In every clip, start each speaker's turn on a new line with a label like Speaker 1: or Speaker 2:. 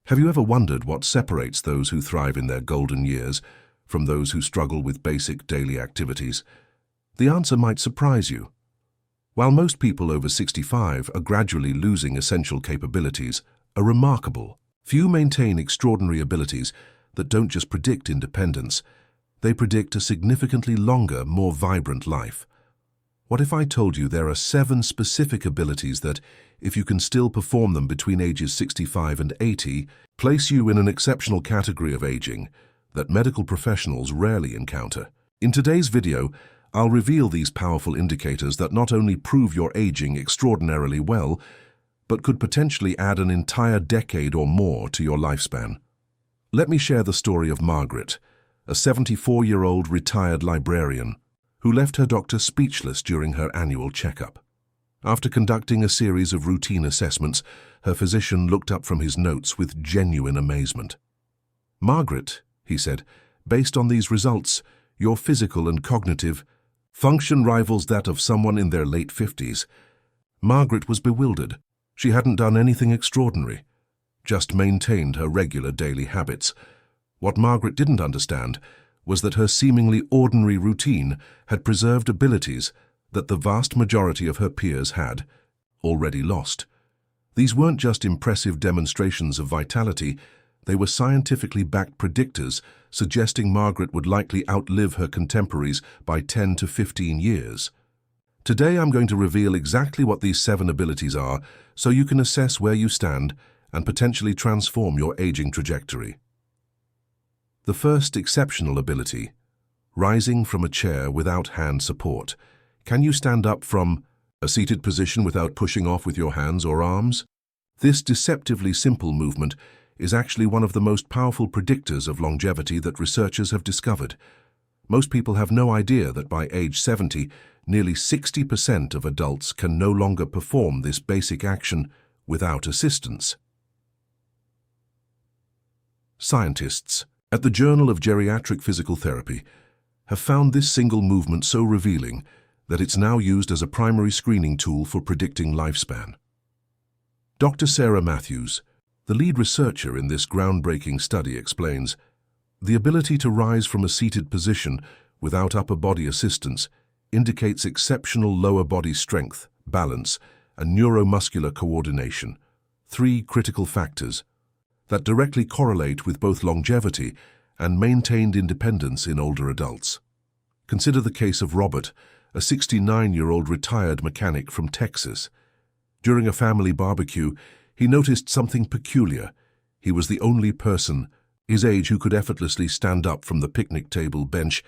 Speaker 1: Have you ever wondered what separates those who thrive in their golden years from those who struggle with basic daily activities? The answer might surprise you. While most people over 65 are gradually losing essential capabilities, are remarkable. Few maintain extraordinary abilities that don't just predict independence, they predict a significantly longer, more vibrant life. What if I told you there are 7 specific abilities that, if you can still perform them between ages 65 and 80, place you in an exceptional category of aging that medical professionals rarely encounter? In today's video, I'll reveal these powerful indicators that not only prove you're aging extraordinarily well, but could potentially add an entire decade or more to your lifespan. Let me share the story of Margaret, a 74-year-old retired librarian who left her doctor speechless during her annual checkup. After conducting a series of routine assessments, her physician looked up from his notes with genuine amazement. "Margaret," he said, "based on these results, your physical and cognitive function rivals that of someone in their late 50s. Margaret was bewildered. She hadn't done anything extraordinary, just maintained her regular daily habits. What Margaret didn't understand was that her seemingly ordinary routine had preserved abilities that the vast majority of her peers had already lost. These weren't just impressive demonstrations of vitality, they were scientifically backed predictors suggesting Margaret would likely outlive her contemporaries by 10 to 15 years. Today I'm going to reveal exactly what these 7 abilities are so you can assess where you stand and potentially transform your aging trajectory. The first exceptional ability, rising from a chair without hand support. Can you stand up from a seated position without pushing off with your hands or arms? This deceptively simple movement is actually one of the most powerful predictors of longevity that researchers have discovered. Most people have no idea that by age 70, nearly 60% of adults can no longer perform this basic action without assistance. Scientists at the Journal of Geriatric Physical Therapy have found this single movement so revealing that it's now used as a primary screening tool for predicting lifespan. Dr. Sarah Matthews, the lead researcher in this groundbreaking study, explains, "The ability to rise from a seated position without upper body assistance indicates exceptional lower body strength, balance, and neuromuscular coordination, 3 critical factors that directly correlate with both longevity and maintained independence in older adults." Consider the case of Robert, a 69-year-old retired mechanic from Texas. During a family barbecue, he noticed something peculiar. He was the only person his age who could effortlessly stand up from the picnic table bench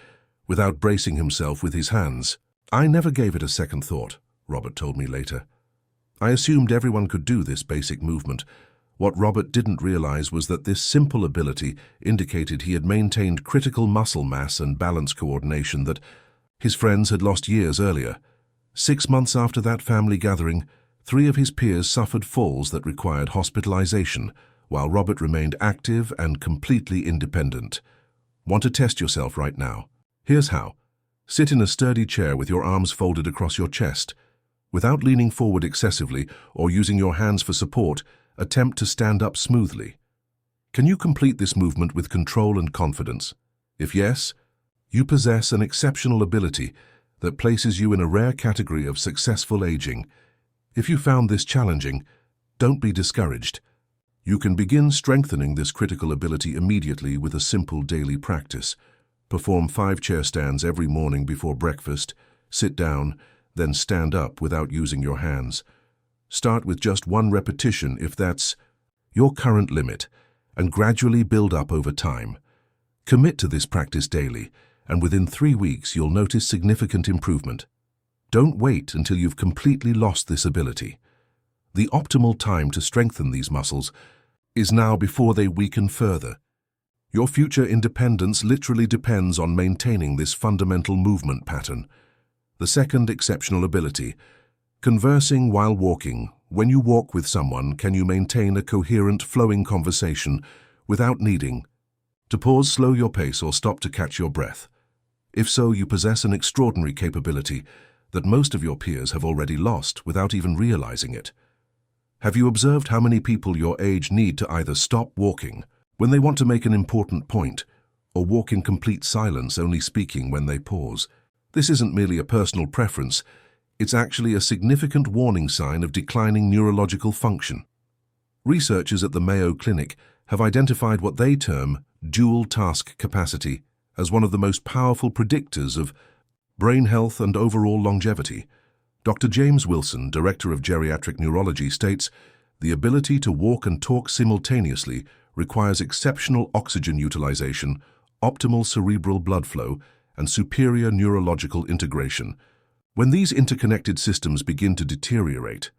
Speaker 1: without bracing himself with his hands. "I never gave it a second thought," Robert told me later. "I assumed everyone could do this basic movement." What Robert didn't realize was that this simple ability indicated he had maintained critical muscle mass and balance coordination that his friends had lost years earlier. 6 months after that family gathering, 3 of his peers suffered falls that required hospitalization, while Robert remained active and completely independent. Want to test yourself right now? Here's how. Sit in a sturdy chair with your arms folded across your chest. Without leaning forward excessively or using your hands for support, attempt to stand up smoothly. Can you complete this movement with control and confidence? If yes, you possess an exceptional ability that places you in a rare category of successful aging. If you found this challenging, don't be discouraged. You can begin strengthening this critical ability immediately with a simple daily practice. Perform 5 chair stands every morning before breakfast, sit down, then stand up without using your hands. Start with just 1 repetition if that's your current limit, and gradually build up over time. Commit to this practice daily, and within 3 weeks you'll notice significant improvement. Don't wait until you've completely lost this ability. The optimal time to strengthen these muscles is now before they weaken further. Your future independence literally depends on maintaining this fundamental movement pattern. The second exceptional ability, conversing while walking. When you walk with someone, can you maintain a coherent, flowing conversation without needing to pause, slow your pace, or stop to catch your breath? If so, you possess an extraordinary capability that most of your peers have already lost without even realizing it. Have you observed how many people your age need to either stop walking when they want to make an important point, or walk in complete silence, only speaking when they pause? This isn't merely a personal preference, it's actually a significant warning sign of declining neurological function. Researchers at the Mayo Clinic have identified what they term dual task capacity as one of the most powerful predictors of brain health and overall longevity. Dr. James Wilson, Director of Geriatric Neurology, states, "The ability to walk and talk simultaneously requires exceptional oxygen utilization, optimal cerebral blood flow, and superior neurological integration. When these interconnected systems begin to deteriorate,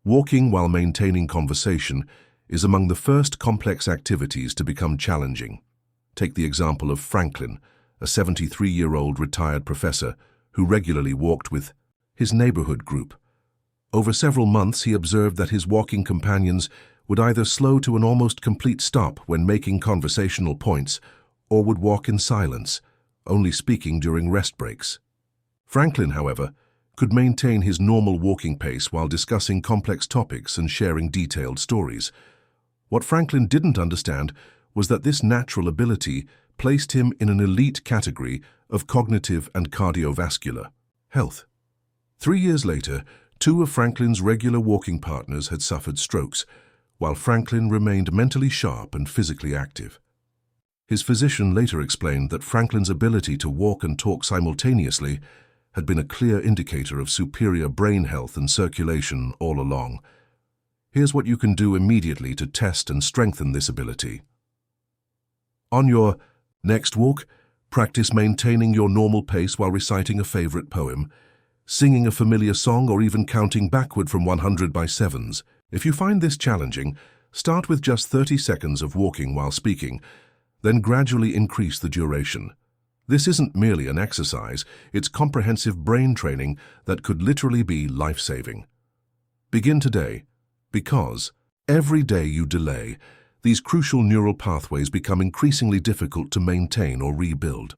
Speaker 1: walking while maintaining conversation is among the first complex activities to become challenging." Take the example of Franklin, a 73-year-old retired professor who regularly walked with his neighborhood group. Over several months, he observed that his walking companions would either slow to an almost complete stop when making conversational points or would walk in silence, only speaking during rest breaks. Franklin, however, could maintain his normal walking pace while discussing complex topics and sharing detailed stories. What Franklin didn't understand was that this natural ability placed him in an elite category of cognitive and cardiovascular health. 3 years later, 2 of Franklin's regular walking partners had suffered strokes, while Franklin remained mentally sharp and physically active. His physician later explained that Franklin's ability to walk and talk simultaneously had been a clear indicator of superior brain health and circulation all along. Here's what you can do immediately to test and strengthen this ability. On your next walk, practice maintaining your normal pace while reciting a favorite poem, singing a familiar song, or even counting backward from 100 by sevens. If you find this challenging, start with just 30 seconds of walking while speaking, then gradually increase the duration. This isn't merely an exercise, it's comprehensive brain training that could literally be life-saving. Begin today, because every day you delay, these crucial neural pathways become increasingly difficult to maintain or rebuild.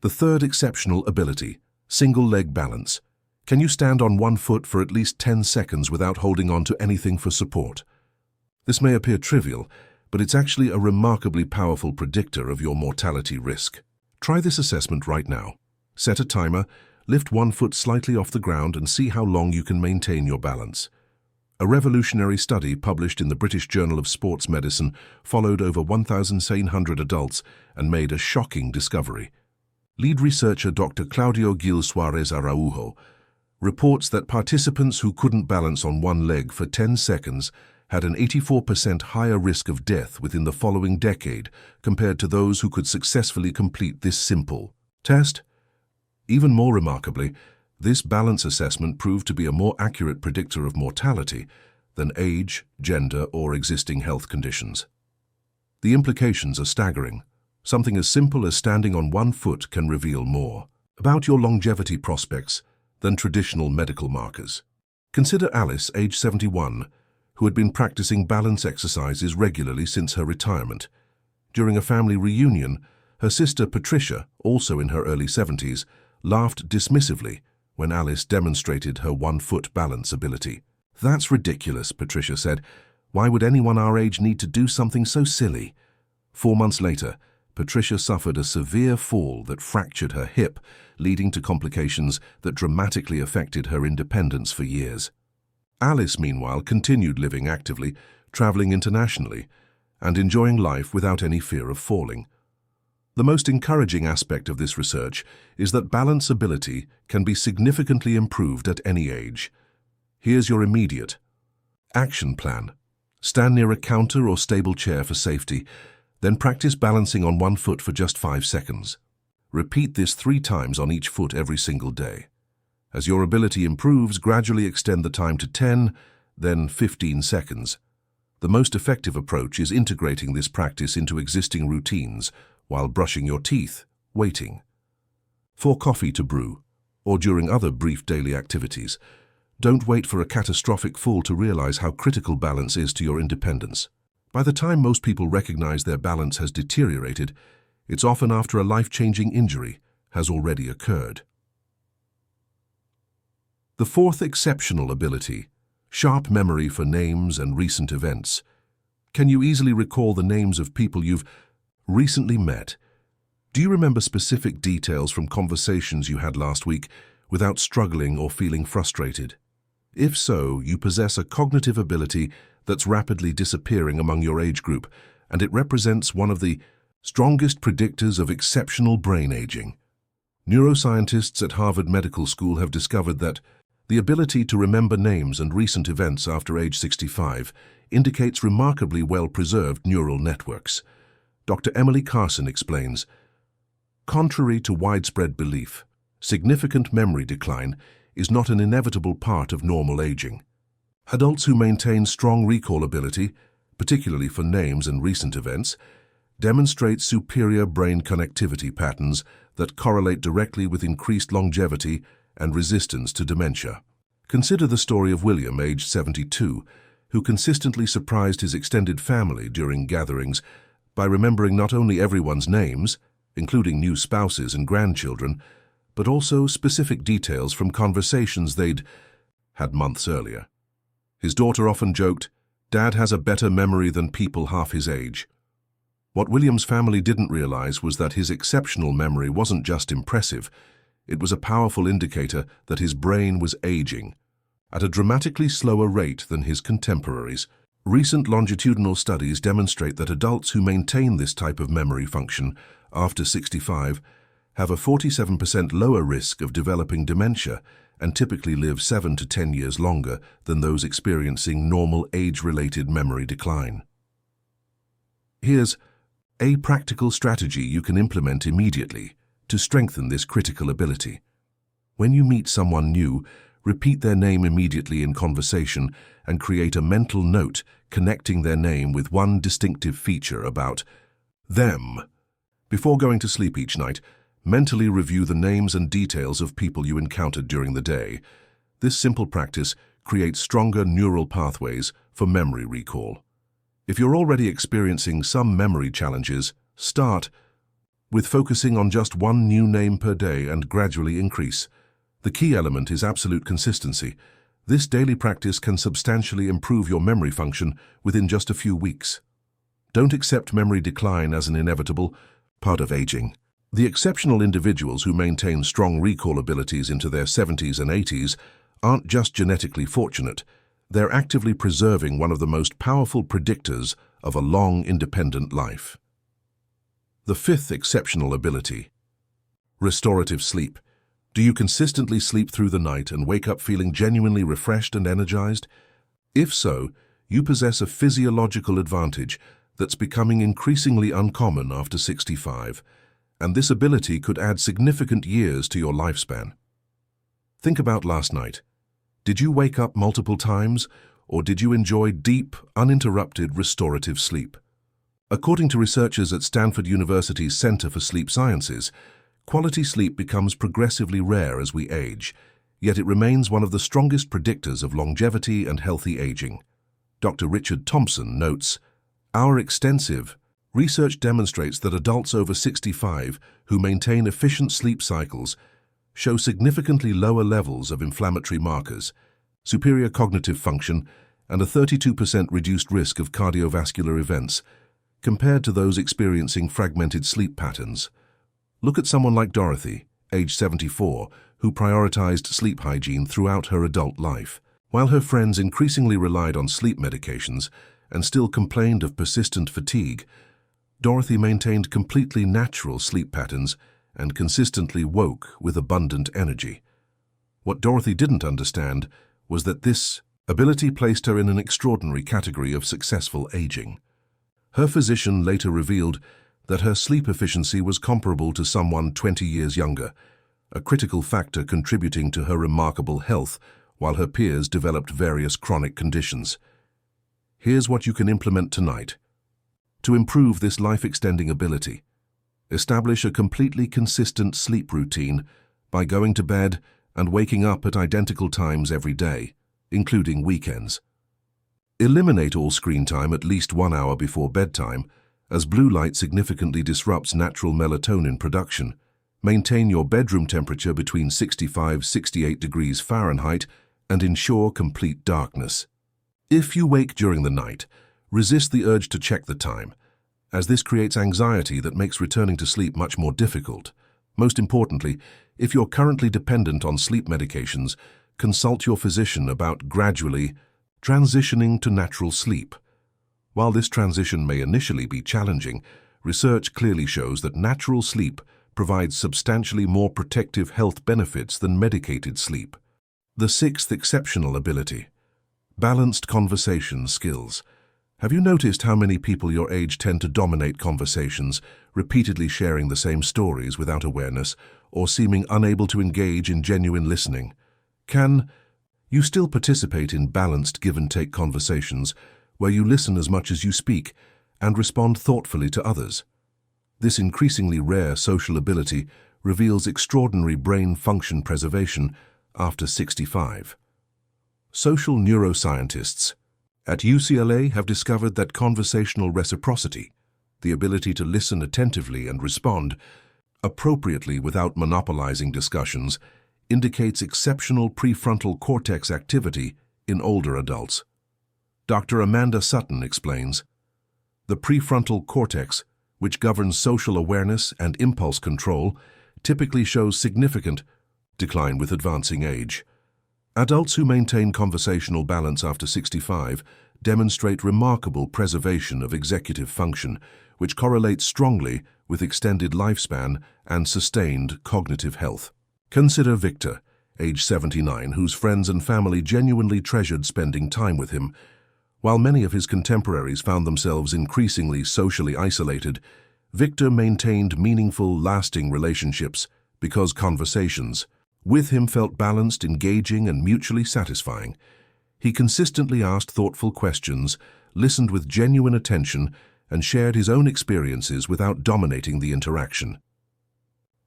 Speaker 1: The third exceptional ability, single leg balance. Can you stand on one foot for at least 10 seconds without holding on to anything for support? This may appear trivial, but it's actually a remarkably powerful predictor of your mortality risk. Try this assessment right now. Set a timer, lift one foot slightly off the ground, and see how long you can maintain your balance. A revolutionary study published in the British Journal of Sports Medicine followed over 1,700 adults and made a shocking discovery. Lead researcher Dr. Claudio Gil Suarez Araujo reports that participants who couldn't balance on one leg for 10 seconds had an 84% higher risk of death within the following decade compared to those who could successfully complete this simple test. Even more remarkably, this balance assessment proved to be a more accurate predictor of mortality than age, gender, or existing health conditions. The implications are staggering. Something as simple as standing on one foot can reveal more about your longevity prospects than traditional medical markers. Consider Alice, age 71, who had been practicing balance exercises regularly since her retirement. During a family reunion, her sister Patricia, also in her early 70s, laughed dismissively when Alice demonstrated her one-foot balance ability. "That's ridiculous," Patricia said. "Why would anyone our age need to do something so silly?" 4 months later, Patricia suffered a severe fall that fractured her hip, leading to complications that dramatically affected her independence for years. Alice, meanwhile, continued living actively, traveling internationally, and enjoying life without any fear of falling. The most encouraging aspect of this research is that balance ability can be significantly improved at any age. Here's your immediate action plan. Stand near a counter or stable chair for safety, then practice balancing on one foot for just 5 seconds. Repeat this 3 times on each foot every single day. As your ability improves, gradually extend the time to 10, then 15 seconds. The most effective approach is integrating this practice into existing routines while brushing your teeth, waiting for coffee to brew, or during other brief daily activities. Don't wait for a catastrophic fall to realize how critical balance is to your independence. By the time most people recognize their balance has deteriorated, it's often after a life-changing injury has already occurred. The fourth exceptional ability, Sharp memory for names and recent events. Can you easily recall the names of people you've recently met? Do you remember specific details from conversations you had last week without struggling or feeling frustrated? If so, you possess a cognitive ability that's rapidly disappearing among your age group, and it represents one of the strongest predictors of exceptional brain aging. Neuroscientists at Harvard Medical School have discovered that the ability to remember names and recent events after age 65 indicates remarkably well-preserved neural networks. Dr. Emily Carson explains, contrary to widespread belief, significant memory decline is not an inevitable part of normal aging. Adults who maintain strong recall ability, particularly for names and recent events, demonstrate superior brain connectivity patterns that correlate directly with increased longevity and resistance to dementia. Consider the story of William, aged 72, who consistently surprised his extended family during gatherings by remembering not only everyone's names, including new spouses and grandchildren, but also specific details from conversations they'd had months earlier. His daughter often joked, "Dad has a better memory than people half his age." What William's family didn't realize was that his exceptional memory wasn't just impressive, it was a powerful indicator that his brain was aging at a dramatically slower rate than his contemporaries. Recent longitudinal studies demonstrate that adults who maintain this type of memory function after 65 have a 47% lower risk of developing dementia and typically live 7 to 10 years longer than those experiencing normal age-related memory decline. Here's a practical strategy you can implement immediately to strengthen this critical ability. When you meet someone new, repeat their name immediately in conversation and create a mental note connecting their name with one distinctive feature about them. Before going to sleep each night, mentally review the names and details of people you encountered during the day. This simple practice creates stronger neural pathways for memory recall. If you're already experiencing some memory challenges, start with focusing on just one new name per day and gradually increase. The key element is absolute consistency. This daily practice can substantially improve your memory function within just a few weeks. Don't accept memory decline as an inevitable part of aging. The exceptional individuals who maintain strong recall abilities into their 70s and 80s aren't just genetically fortunate, they're actively preserving one of the most powerful predictors of a long, independent life. The fifth exceptional ability, restorative sleep. Do you consistently sleep through the night and wake up feeling genuinely refreshed and energized? If so, you possess a physiological advantage that's becoming increasingly uncommon after 65, and this ability could add significant years to your lifespan. Think about last night. Did you wake up multiple times, or did you enjoy deep, uninterrupted restorative sleep? According to researchers at Stanford University's Center for Sleep Sciences, quality sleep becomes progressively rare as we age, yet it remains one of the strongest predictors of longevity and healthy aging. Dr. Richard Thompson notes, "Our extensive research demonstrates that adults over 65 who maintain efficient sleep cycles show significantly lower levels of inflammatory markers, superior cognitive function, and a 32% reduced risk of cardiovascular events compared to those experiencing fragmented sleep patterns." Look at someone like Dorothy, age 74, who prioritized sleep hygiene throughout her adult life. While her friends increasingly relied on sleep medications and still complained of persistent fatigue, Dorothy maintained completely natural sleep patterns and consistently woke with abundant energy. What Dorothy didn't understand was that this ability placed her in an extraordinary category of successful aging. Her physician later revealed that her sleep efficiency was comparable to someone 20 years younger, a critical factor contributing to her remarkable health while her peers developed various chronic conditions. Here's what you can implement tonight. To improve this life-extending ability, establish a completely consistent sleep routine by going to bed and waking up at identical times every day, including weekends. Eliminate all screen time at least 1 hour before bedtime, as blue light significantly disrupts natural melatonin production. Maintain your bedroom temperature between 65–68 degrees Fahrenheit and ensure complete darkness. If you wake during the night, resist the urge to check the time, as this creates anxiety that makes returning to sleep much more difficult. Most importantly, if you're currently dependent on sleep medications, consult your physician about gradually transitioning to natural sleep. While this transition may initially be challenging, research clearly shows that natural sleep provides substantially more protective health benefits than medicated sleep. The sixth exceptional ability: balanced conversation skills. Have you noticed how many people your age tend to dominate conversations, repeatedly sharing the same stories without awareness, or seeming unable to engage in genuine listening? Can you still participate in balanced give-and-take conversations where you listen as much as you speak and respond thoughtfully to others? This increasingly rare social ability reveals extraordinary brain function preservation after 65. Social neuroscientists at UCLA have discovered that conversational reciprocity, the ability to listen attentively and respond appropriately without monopolizing discussions, indicates exceptional prefrontal cortex activity in older adults. Dr. Amanda Sutton explains, the prefrontal cortex, which governs social awareness and impulse control, typically shows significant decline with advancing age. Adults who maintain conversational balance after 65 demonstrate remarkable preservation of executive function, which correlates strongly with extended lifespan and sustained cognitive health. Consider Victor, age 79, whose friends and family genuinely treasured spending time with him. While many of his contemporaries found themselves increasingly socially isolated, Victor maintained meaningful, lasting relationships because conversations with him felt balanced, engaging, and mutually satisfying. He consistently asked thoughtful questions, listened with genuine attention, and shared his own experiences without dominating the interaction.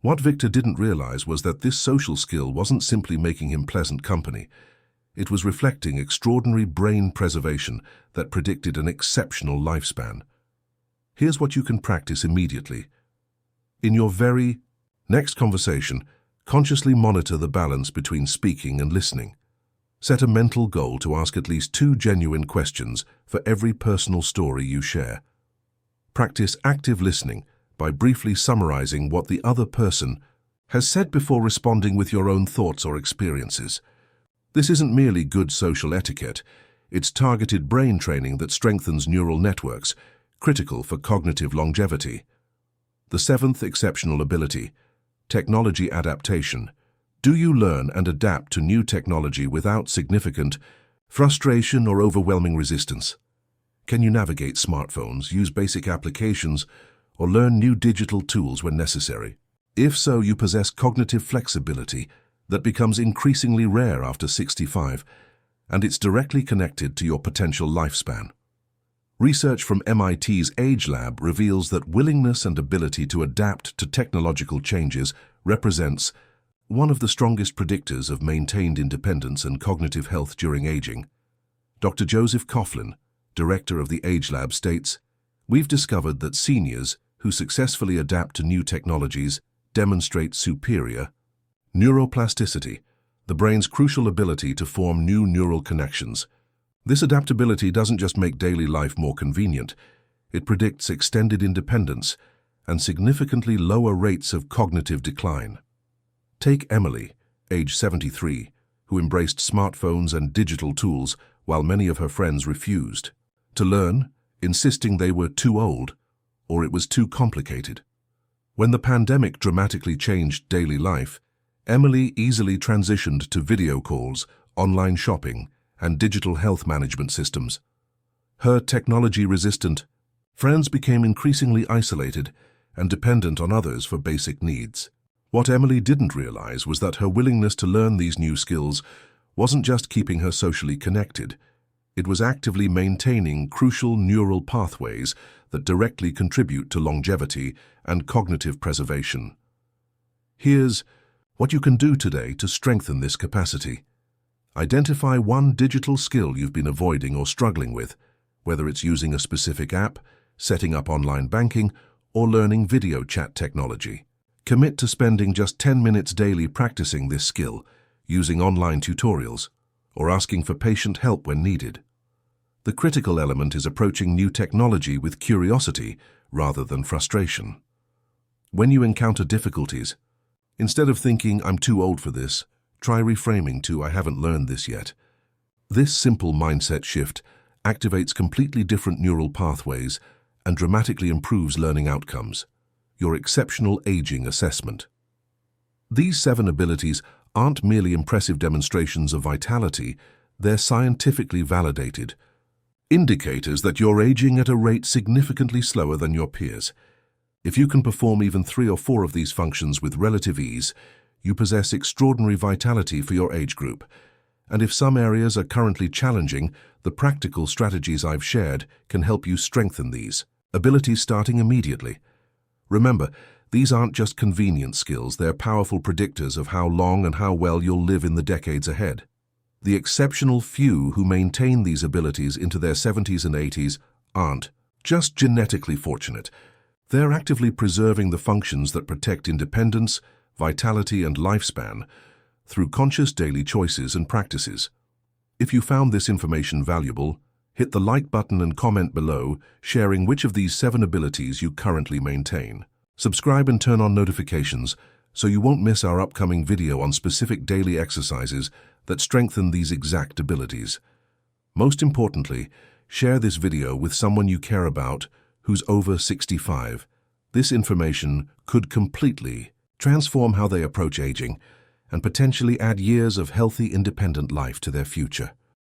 Speaker 1: What Victor didn't realize was that this social skill wasn't simply making him pleasant company. It was reflecting extraordinary brain preservation that predicted an exceptional lifespan. Here's what you can practice immediately. In your very next conversation, consciously monitor the balance between speaking and listening. Set a mental goal to ask at least 2 genuine questions for every personal story you share. Practice active listening by briefly summarizing what the other person has said before responding with your own thoughts or experiences. This isn't merely good social etiquette, it's targeted brain training that strengthens neural networks, critical for cognitive longevity. The seventh exceptional ability: technology adaptation. Do you learn and adapt to new technology without significant frustration or overwhelming resistance? Can you navigate smartphones, use basic applications, or learn new digital tools when necessary? If so, you possess cognitive flexibility that becomes increasingly rare after 65, and it's directly connected to your potential lifespan. Research from MIT's Age Lab reveals that willingness and ability to adapt to technological changes represents one of the strongest predictors of maintained independence and cognitive health during aging. Dr. Joseph Coughlin, director of the Age Lab, states, "We've discovered that seniors who successfully adapt to new technologies demonstrate superior neuroplasticity, the brain's crucial ability to form new neural connections. This adaptability doesn't just make daily life more convenient, it predicts extended independence and significantly lower rates of cognitive decline." Take Emily, age 73, who embraced smartphones and digital tools while many of her friends refused to learn, insisting they were too old or it was too complicated. When the pandemic dramatically changed daily life, Emily easily transitioned to video calls, online shopping, and digital health management systems. Her technology-resistant friends became increasingly isolated and dependent on others for basic needs. What Emily didn't realize was that her willingness to learn these new skills wasn't just keeping her socially connected, it was actively maintaining crucial neural pathways that directly contribute to longevity and cognitive preservation. Here's what you can do today to strengthen this capacity. Identify one digital skill you've been avoiding or struggling with, whether it's using a specific app, setting up online banking, or learning video chat technology. Commit to spending just 10 minutes daily practicing this skill, using online tutorials. or asking for patient help when needed. The critical element is approaching new technology with curiosity rather than frustration. When you encounter difficulties, instead of thinking, "I'm too old for this," try reframing to, "I haven't learned this yet." This simple mindset shift activates completely different neural pathways and dramatically improves learning outcomes. Your exceptional aging assessment. These 7 abilities aren't merely impressive demonstrations of vitality, they're scientifically validated indicators that you're aging at a rate significantly slower than your peers. If you can perform even 3 or 4 of these functions with relative ease, you possess extraordinary vitality for your age group. And if some areas are currently challenging, the practical strategies I've shared can help you strengthen these abilities starting immediately. Remember, these aren't just convenient skills, they're powerful predictors of how long and how well you'll live in the decades ahead. The exceptional few who maintain these abilities into their 70s and 80s aren't just genetically fortunate. They're actively preserving the functions that protect independence, vitality, and lifespan through conscious daily choices and practices. If you found this information valuable, hit the like button and comment below, sharing which of these 7 abilities you currently maintain. Subscribe and turn on notifications so you won't miss our upcoming video on specific daily exercises that strengthen these exact abilities. Most importantly, share this video with someone you care about who's over 65. This information could completely transform how they approach aging and potentially add years of healthy, independent life to their future.